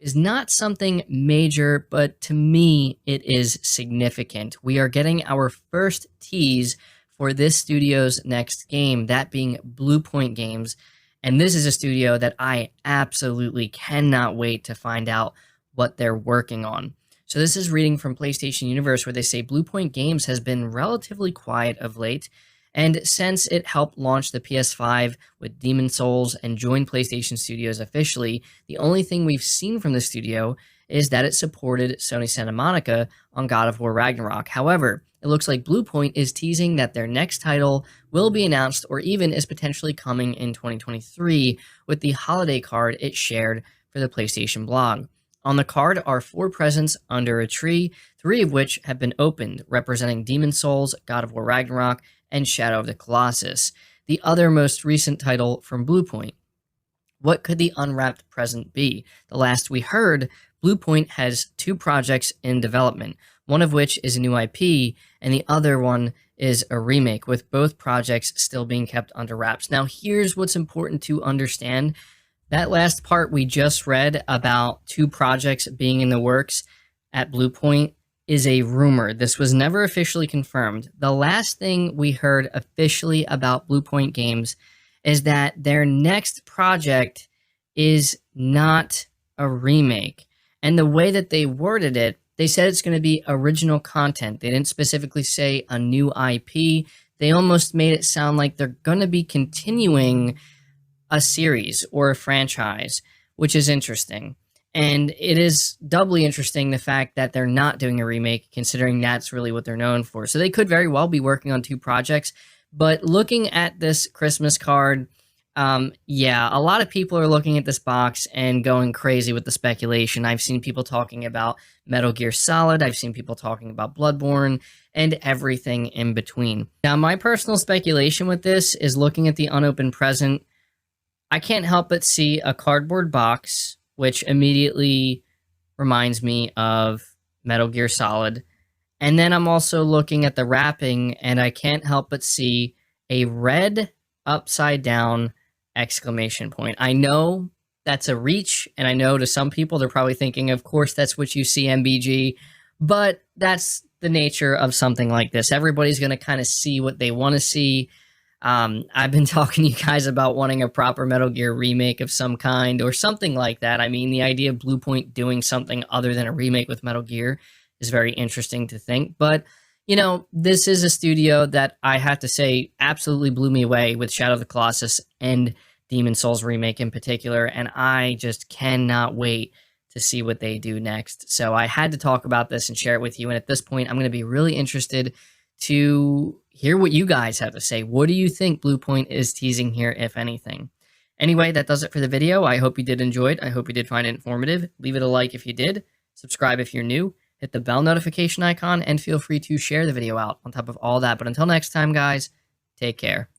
is not something major, but to me, it is significant. We are getting our first tease for this studio's next game, that being Bluepoint Games. And this is a studio that I absolutely cannot wait to find out what they're working on. So this is reading from PlayStation Universe, where they say Bluepoint Games has been relatively quiet of late, and since it helped launch the PS5 with Demon's Souls and joined PlayStation Studios officially, the only thing we've seen from the studio is that it supported Sony Santa Monica on God of War Ragnarok. However, it looks like Bluepoint is teasing that their next title will be announced or even is potentially coming in 2023 with the holiday card it shared for the PlayStation blog. On the card are 4 presents under a tree, 3 of which have been opened, representing Demon's Souls, God of War Ragnarok, and Shadow of the Colossus, the other most recent title from Bluepoint. What could the unwrapped present be? The last we heard, Bluepoint has 2 projects in development, one of which is a new IP, and the other one is a remake, with both projects still being kept under wraps. Now, here's what's important to understand. That last part we just read about 2 projects being in the works at Bluepoint is a rumor. This was never officially confirmed. The last thing we heard officially about Bluepoint Games is that their next project is not a remake. And the way that they worded it, they said it's going to be original content. They didn't specifically say a new IP. They almost made it sound like they're going to be continuing a series or a franchise, which is interesting. And it is doubly interesting the fact that they're not doing a remake, considering that's really what they're known for. So they could very well be working on 2 projects. But looking at this Christmas card, yeah, a lot of people are looking at this box and going crazy with the speculation. I've seen people talking about Metal Gear Solid. I've seen people talking about Bloodborne and everything in between. Now, my personal speculation with this is looking at the unopened present. I can't help but see a cardboard box, which immediately reminds me of Metal Gear Solid. And then I'm also looking at the wrapping, and I can't help but see a red upside down exclamation point. I know that's a reach, and I know to some people they're probably thinking, of course, that's what you see, MBG, but that's the nature of something like this. Everybody's going to kind of see what they want to see. I've been talking to you guys about wanting a proper Metal Gear remake of some kind or something like that. I mean, the idea of Bluepoint doing something other than a remake with Metal Gear is very interesting to think. But, you know, this is a studio that I have to say absolutely blew me away with Shadow of the Colossus and Demon's Souls remake in particular. And I just cannot wait to see what they do next. So I had to talk about this and share it with you. And at this point, I'm going to be really interested to hear what you guys have to say. What do you think Bluepoint is teasing here, if anything? Anyway, that does it for the video. I hope you did enjoy it. I hope you did find it informative. Leave it a like if you did. Subscribe if you're new. Hit the bell notification icon, and feel free to share the video out on top of all that. But until next time, guys, take care.